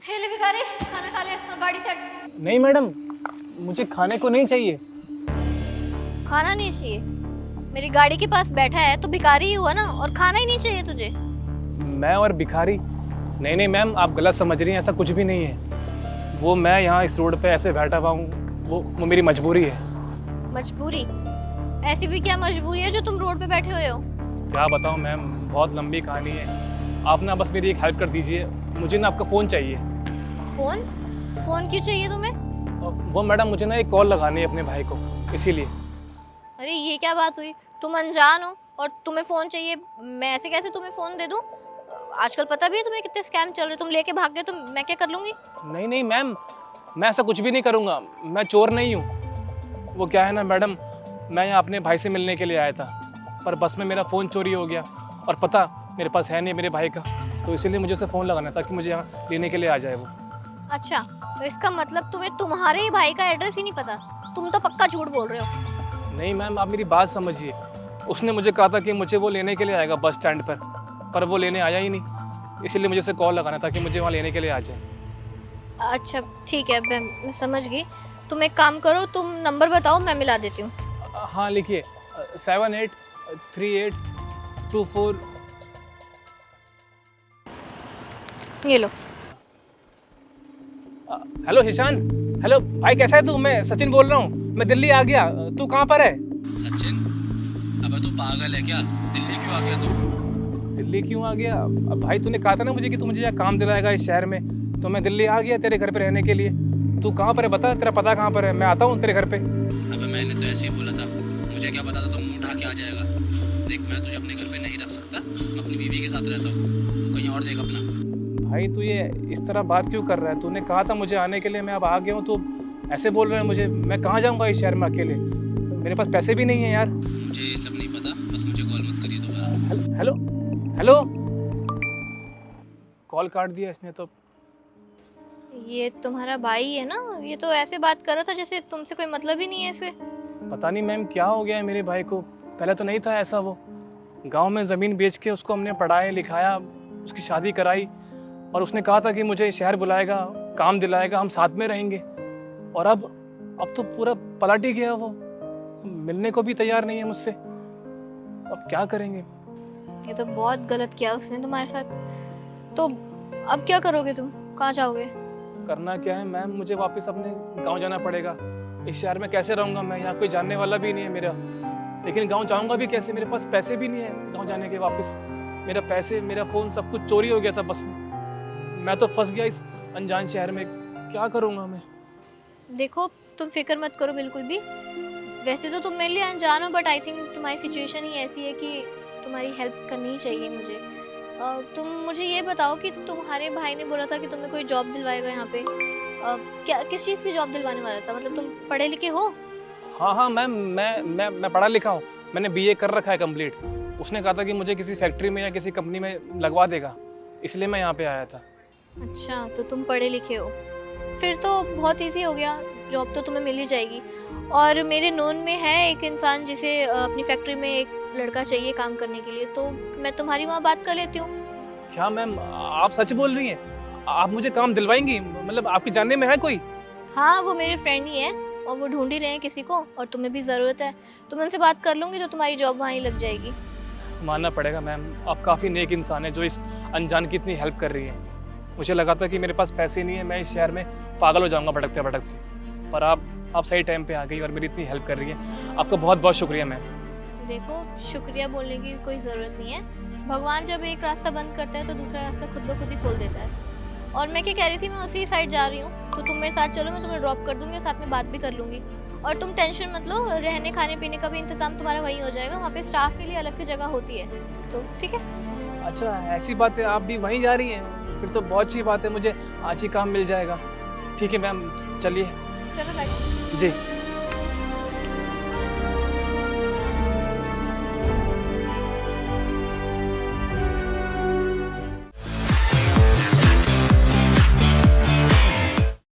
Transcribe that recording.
हे ले भिखारी, खाना खा ले और गाड़ी सेट। नहीं मैडम, मुझे खाने को नहीं चाहिए। खाना नहीं चाहिए? मेरी गाड़ी के पास बैठा है तो भिखारी ही हुआ ना, और खाना ही नहीं चाहिए तुझे? मैं और भिखारी? नहीं नहीं मैम, आप गलत समझ रही हैं, ऐसा कुछ भी नहीं है। वो मैं यहाँ इस रोड पे ऐसे बैठा हुआ हूँ, वो मेरी मजबूरी है। मजबूरी? ऐसी भी क्या मजबूरी है जो तुम रोड पे बैठे हुए हो? क्या बताऊँ मैम, बहुत लंबी कहानी है। आप ना बस मेरी एक हेल्प कर दीजिए, मुझे ना आपका फ़ोन चाहिए। फोन? फोन क्यों चाहिए तुम्हें? वो मैडम, मुझे ना एक कॉल लगानी है अपने भाई को, इसीलिए। अरे ये क्या बात हुई? तुम अनजान हो और तुम्हें फोन चाहिए? मैं ऐसे कैसे तुम्हें फोन दे दूं? आजकल पता भी है तुम्हें कितने स्कैम चल रहे, तुम लेके भाग गए तो मैं क्या कर लूंगी? नहीं नहीं मैम, मैं ऐसा कुछ भी नहीं करूँगा, मैं चोर नहीं हूँ। वो क्या है ना मैडम, मैं यहाँ अपने भाई से मिलने के लिए आया था, पर बस में मेरा फ़ोन चोरी हो गया, और पता मेरे पास है नहीं मेरे भाई का, तो इसीलिए मुझे उसे फ़ोन लगाना था कि मुझे यहाँ लेने के लिए आ जाए वो। अच्छा, तो इसका मतलब तुम्हें तुम्हारे ही भाई का एड्रेस ही नहीं पता? तुम तो पक्का झूठ बोल रहे हो। नहीं मैम, आप मेरी बात समझिए। उसने मुझे कहा था कि मुझे वो लेने के लिए आएगा बस स्टैंड पर वो लेने आया ही नहीं, इसीलिए मुझे उसे कॉल लगाना था कि मुझे वहाँ लेने के लिए आ जाए। अच्छा ठीक है, मैं समझ गई। तुम एक काम करो, तुम नंबर बताओ, मैं मिला देती हूँ। हाँ लिखिए, 783824। ये लो। हेलो ईशान। हेलो भाई, कैसा है तू? मैं सचिन बोल रहा हूँ, मैं दिल्ली आ गया। तू कहाँ पर है? सचिन, अबे तू पागल है क्या? दिल्ली क्यों आ गया तू? दिल्ली क्यों आ गया? अब भाई तूने कहा था ना मुझे कि तू मुझे यहाँ काम दिलाएगा इस शहर में, तो मैं दिल्ली आ गया तेरे घर पे रहने के लिए। तू कहाँ पर है बता, तेरा पता कहाँ पर है, मैं आता हूँ तेरे घर पे। अबे मैंने तो ऐसे ही बोला था, मुझे क्या पता था तुम मुंह ढा के आ जाएगा। देख, मैं तुझे अपने घर पे नहीं रख सकता, मैं अपनी बीवी के साथ रहता हूँ, तू कहीं और देख अपना। भाई तू ये इस तरह बात क्यों कर रहा है? तूने कहा था मुझे आने के लिए, मैं अब आ गया हूँ, तू ऐसे बोल रहा है मुझे? मैं कहाँ जाऊँगा इस शहर में अकेले? मेरे पास पैसे भी नहीं है यार। मुझे ये सब नहीं पता, बस मुझे कॉल मत करिए दोबारा। हेलो हेलो, कॉल काट दिया इसने तो। ये तुम्हारा भाई है ना? ये तो ऐसे बात कर रहा था जैसे तुमसे कोई मतलब ही नहीं है इसे। पता नहीं मैम क्या हो गया है मेरे भाई को, पहले तो नहीं था ऐसा। वो गांव में ज़मीन बेच के उसको हमने पढ़ाया लिखाया, उसकी शादी कराई, और उसने कहा था कि मुझे शहर बुलाएगा, काम दिलाएगा, हम साथ में रहेंगे। और अब तो पूरा पलट ही गया। वो मिलने को भी तैयार नहीं है मुझसे। अब क्या करेंगे? ये तो बहुत गलत किया उसने तुम्हारे साथ। तो अब क्या करोगे तुम? कहाँ जाओगे? करना क्या है मैम, मुझे वापस अपने गांव जाना पड़ेगा। इस शहर में कैसे रहूँगा मैं? यहाँ कोई जानने वाला भी नहीं है मेरा। लेकिन गांव जाऊँगा भी कैसे? मेरे पास पैसे भी नहीं है गांव जाने के वापस। मेरा पैसे, मेरा फ़ोन, सब कुछ चोरी हो गया था बस में। मैं तो फंस गया इस अनजान शहर में, क्या करूँगा मैं? देखो, तुम फिक्र मत करो बिल्कुल भी। वैसे तो तुम मेरे लिए अनजान हो, बट आई थिंक तुम्हारी सिचुएशन ही ऐसी है कि तुम्हारी हेल्प करनी चाहिए मुझे। तुम मुझे ये बताओ कि तुम्हारे भाई ने बोला था कि तुम्हें कोई जॉब दिलवाएगा यहाँ पे। क्या, किस चीज़ की जॉब दिलवाने वाला था? मतलब तुम पढ़े लिखे हो? हाँ हाँ मैम, मैं पढ़ा लिखा हूँ, मैंने बीए कर रखा है कंप्लीट। उसने कहा था कि मुझे किसी फैक्ट्री में या किसी कंपनी में लगवा देगा, इसलिए मैं यहाँ पे आया था। अच्छा, तो तुम पढ़े लिखे हो, फिर तो बहुत इजी हो गया, जॉब तो तुम्हें मिल ही जाएगी। और मेरे नोन में है एक इंसान जिसे अपनी फैक्ट्री में एक लड़का चाहिए काम करने के लिए, तो मैं तुम्हारी वहाँ बात कर लेती हूँ। क्या मैम, आप सच बोल रही हैं? आप मुझे काम दिलवाएंगी? मतलब आपके जानने में है कोई? हाँ, वो मेरे फ्रेंड ही है और वो ढूंढ ही रहे हैं किसी को, और तुम्हें भी ज़रूरत है तो मैं उनसे बात कर लूँगी, तो तुम्हारी जॉब वहाँ ही लग जाएगी। मानना पड़ेगा मैम, आप काफ़ी नेक इंसान है जो इस अनजान की इतनी हेल्प कर रही है। मुझे लगा था कि मेरे पास पैसे नहीं है, मैं इस शहर में पागल हो जाऊंगा भटकते भटकते, पर आप सही टाइम पे आ गई और मेरी इतनी हेल्प कर रही है। आपका बहुत बहुत शुक्रिया मैम। देखो, शुक्रिया बोलने की कोई ज़रूरत नहीं है। भगवान जब एक रास्ता बंद करता है तो दूसरा रास्ता खुद ब खुद ही खोल देता है। और मैं क्या कह रही थी, मैं उसी साइड जा रही हूँ, तो तुम मेरे साथ चलो, मैं तुम्हें ड्रॉप कर दूँगी और साथ में बात भी कर लूँगी। और तुम टेंशन मत लो, रहने खाने पीने का भी इंतज़ाम तुम्हारा वहीं हो जाएगा, वहाँ पे स्टाफ के लिए अलग से जगह होती है, तो ठीक है। अच्छा ऐसी बात है, आप भी वहीं जा रही हैं? फिर तो बहुत अच्छी बात है, मुझे आज ही काम मिल जाएगा। ठीक है मैम, चलिए। चलो बैठो। जी।